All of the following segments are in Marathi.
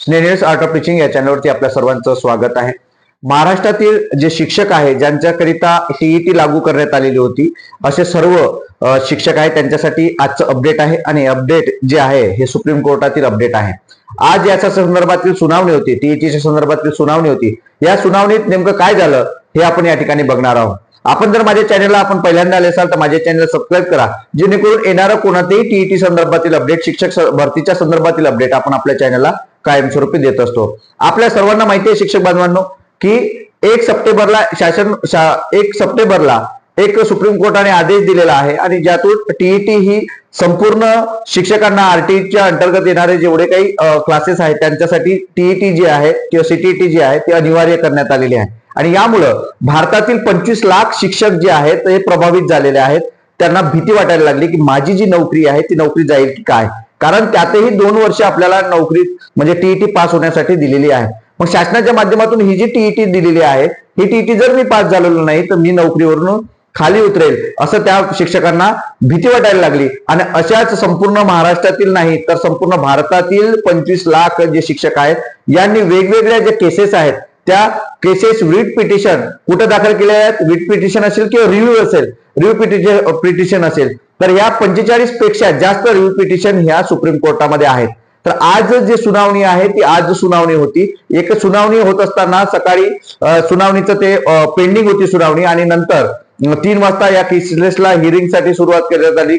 स्नेहल्स आर्ट ऑफ टीचिंग या चॅनलवरती आपल्या सर्वांचं स्वागत आहे। महाराष्ट्रातील जे शिक्षक आहे ज्यांच्याकरिता टीईटी लागू करण्यात आलेली होती असे सर्व शिक्षक आहेत त्यांच्यासाठी आजचं अपडेट आहे आणि अपडेट जे आहे हे सुप्रीम कोर्टातील अपडेट आहे। आज याच्या संदर्भातील सुनावणी होती, टीईटीच्या संदर्भातील सुनावणी होती। या सुनावणीत नेमकं काय झालं हे आपण या ठिकाणी बघणार आहोत। आपण जर माझ्या चॅनलला आपण पहिल्यांदा आले असाल तर माझ्या चॅनलला सबस्क्राईब करा, जेणेकरून येणारं कोणतेही टीईटी संदर्भातील अपडेट, शिक्षक भरतीच्या संदर्भातील अपडेट आपण आपल्या चॅनलला कायमस्वरूपी देत असतो। आपल्या सर्वांना माहिती आहे शिक्षक बांधवांनो की 1 सप्टेंबरला एक सुप्रीम कोर्टाने आदेश दिलेला आहे आणि ज्यातून टीईटी ही संपूर्ण शिक्षकांना आरटीईच्या अंतर्गत येणारे जेवढे काही क्लासेस आहेत त्यांच्यासाठी टीईटी जी आहे किंवा सीटीईटी जी आहे ती अनिवार्य करण्यात आलेली आहे। आणि यामुळे भारतातील 25 लाख शिक्षक जे आहेत ते प्रभावित झालेले आहेत। त्यांना भीती वाटायला लागली की माझी जी नोकरी आहे ती नोकरी जाईल की काय, कारण त्यातही 2 वर्ष आपल्याला नोकरी म्हणजे टीईटी पास होण्यासाठी दिलेली आहे। मग शासनाच्या माध्यमातून ही जी टीईटी दिलेली आहे ही टीईटी जर मी पास झालेलो नाही तर मी नोकरीवरून खाली उतरेल असं त्या शिक्षकांना भीती वाटायला लागली। आणि अशाच संपूर्ण महाराष्ट्रातील नाही तर संपूर्ण भारतातील 25 लाख जे शिक्षक आहेत यांनी वेगवेगळ्या जे केसेस आहेत त्या केसेस रिट पिटिशन कुठे दाखल केल्या आहेत, रिट पिटिशन असेल किंवा रिव्ह्यू पिटिशन असेल तर या 45 पेक्षा जास्त रिव्ह्यू पिटिशन ह्या सुप्रीम कोर्टामध्ये आहेत। तर आज जे सुनावणी आहे ती आज सुनावणी होती। एक सुनावणी होत असताना सकाळी सुनावणीचं ते पेंडिंग होती सुनावणी आणि नंतर 3 वाजता या केसेसला हिअरिंगसाठी सुरुवात करण्यात आली,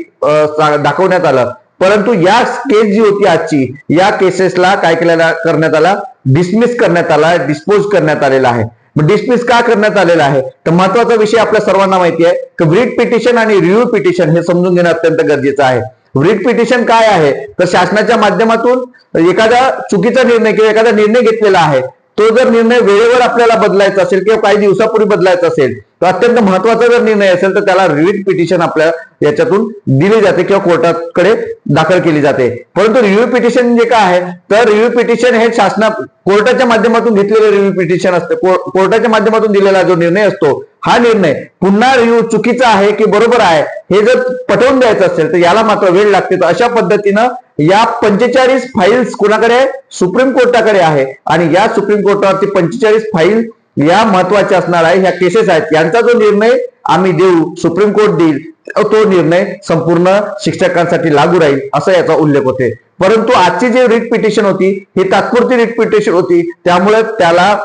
दाखवण्यात आलं। परंतु या केस जी होती आजची या केसेसला काय करण्यात आला, डिसमिस करण्यात आला, डिस्पोज करण्यात आलेला आहे। डिसमिस का करण्यात आलेला आहे तर महत्वाचा विषय आपल्या सर्वांना माहिती आहे की रिट पिटिशन आणि रिव्ह्यू पिटिशन हे समजून घेणं अत्यंत गरजेचं आहे। रिट पिटिशन काय आहे तर शासनाच्या माध्यमातून एखादा चुकीचा निर्णय किंवा एखादा निर्णय घेतलेला आहे तो जर निर्णय वेळेवर आपल्याला बदलायचा असेल किंवा काही दिवसापूर्वी बदलायचा असेल तर अत्यंत महत्वाचा जर निर्णय असेल तर त्याला रिट पिटिशन आपल्या याच्यातून दिली जाते किंवा कोर्टाकडे दाखल केली जाते। परंतु रिव्ह्यू पिटिशन जे काय आहे तर रिव्ह्यू पिटिशन हे कोर्टाच्या माध्यमातून घेतलेले रिव्ह्यू पिटिशन असते। कोर्टाच्या माध्यमातून दिलेला जो निर्णय असतो हा निर्णय पुन्हा रिव्ह्यू चुकीचा आहे की बरोबर आहे हे जर पटवून द्यायचं असेल तर याला मात्र वेळ लागते। तर अशा पद्धतीनं या 45 फाईल्स कोणाकडे आहे, सुप्रीम कोर्टाकडे आहे आणि या सुप्रीम कोर्टावरती 45 फाईल या महत्वाच्या असणार आहे। ह्या केसेस आहेत यांचा जो निर्णय आम्ही देऊ, सुप्रीम कोर्ट देईल तो निर्णय संपूर्ण शिक्षकांसाठी लागू राहील असं याचा उल्लेख होते। परंतु आजची जी रिट पिटिशन होती ही तात्पुरती रिट पिटिशन होती, त्यामुळे त्याला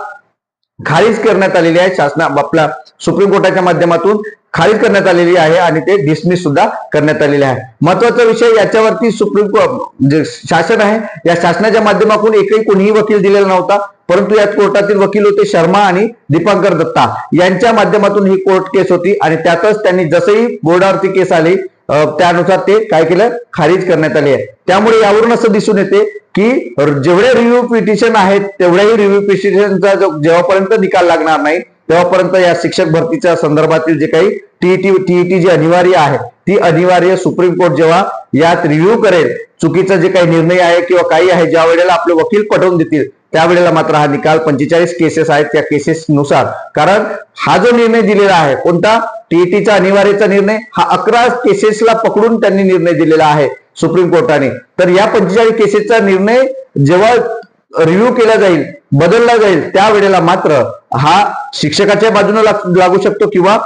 खारिज करण्यात आलेली आहे। आपल्या सुप्रीम कोर्टाच्या माध्यमातून खारिज करण्यात आलेली आहे आणि ते डिसमिस सुद्धा करण्यात आलेले आहे। महत्वाचा विषय याच्यावरती सुप्रीम कोर्ट जे शासन आहे या शासनाच्या माध्यमातून एकही कोणीही वकील दिलेला नव्हता, परंतु या कोर्टातील वकील होते शर्मा आणि दीपांकर दत्ता यांच्या माध्यमातून ही कोर्ट केस होती आणि त्यातच त्यांनी जसंही बोर्डावरती केस आली त्यानुसार ते काय केलं, खारिज करण्यात आली आहे। त्यामुळे यावरून असं दिसून येते की जेवढे रिव्ह्यू पिटिशन आहेत तेवढ्याही रिव्ह्यू पिटिशनचा जेव्हापर्यंत निकाल लागणार नाही तेव्हापर्यंत या शिक्षक भरतीच्या संदर्भातील जे काही टीईटी जी अनिवार्य आहे ती अनिवार्य सुप्रीम कोर्ट जेव्हा यात रिव्ह्यू करेल, चुकीचा जे काही निर्णय आहे किंवा काही आहे ज्या वेळेला आपले वकील पटवून देतील त्यावेळेला मात्र हा निकाल 45 केसेस आहेत त्या केसेस नुसार, कारण हा जो निर्णय दिलेला आहे कोणता टीईटीचा अनिवार्यचा निर्णय हा 11 केसेसला पकडून त्यांनी निर्णय दिलेला आहे सुप्रीम कोर्टाने। तर या 45 केसेसचा निर्णय जेव्हा रिव्ह्यू केला जाईल, बदलला जाईल त्यावेळेला मात्र हा शिक्षकाच्या बाजूने लागू शकतो किंवा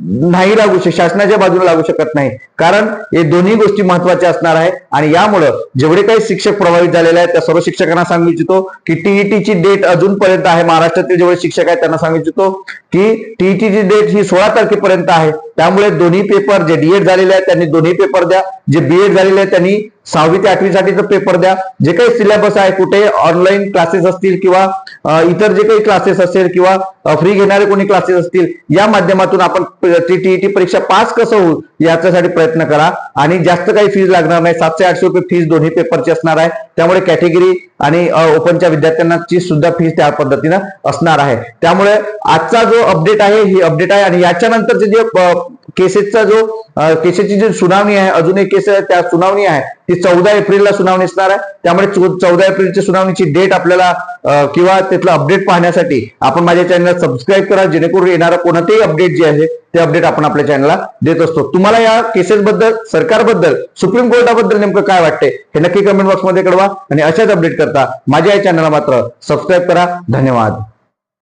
नाही लागू शकत, शासनाच्या बाजूने लागू शकत नाही, कारण हे दोन्ही गोष्टी महत्वाच्या असणार आहे। आणि यामुळे जेवढे काही शिक्षक प्रभावित झालेले आहेत त्या सर्व शिक्षकांना सांगू इच्छितो की टीईटीची डेट अजूनपर्यंत आहे। महाराष्ट्रातील जेवढे शिक्षक आहेत त्यांना सांगू इच्छितो की टीईटीची डेट ही 16 तारखेपर्यंत आहे। त्यामुळे दोन्ही पेपर, जे डीएड झालेले आहेत त्यांनी दोन्ही पेपर द्या, जे बीएड झालेले आहेत त्यांनी 6वी ते 8वी साठीचा पेपर द्या। जे काही सिलेबस आहे कुठे ऑनलाईन क्लासेस असतील किंवा इतर जे काही क्लासेस असेल किंवा फ्री घेणारे कोणी क्लासेस असतील या माध्यमातून आपण टीईटी परीक्षा पास कसं होईल याच्यासाठी प्रयत्न करा आणि जास्त काही फीज लागणार नाही। 700-800 रुपये फीज दोन्ही पेपरची असणार आहे। त्यामुळे कॅटेगरी आणि ओपनच्या विद्यार्थ्यांची सुद्धा फीज त्या पद्धतीनं असणार आहे। त्यामुळे आजचा जो अपडेट आहे ही अपडेट आहे आणि याच्यानंतरचे जे केसेसचा जो केसेसची जी सुनावणी आहे, अजून एक केस त्या सुनावणी आहे ती 14 एप्रिलला सुनावणी असणार आहे. त्यामुळे 14 एप्रिलची सुनावणीची डेट आपल्याला किंवा त्यातलं अपडेट पाहण्यासाठी आपण माझ्या चॅनलला सबस्क्राईब करा, जेणेकरून येणारं कोणतेही अपडेट जे आहे ते अपडेट आपण आपल्या चॅनलला देत असतो. तुम्हाला या केसेस बद्दल, सरकारबद्दल, सुप्रीम कोर्टाबद्दल नेमकं काय वाटते हे नक्की कमेंट बॉक्समध्ये कळवा आणि अशाच अपडेट करता माझ्या या चॅनलला मात्र सबस्क्राईब करा. धन्यवाद.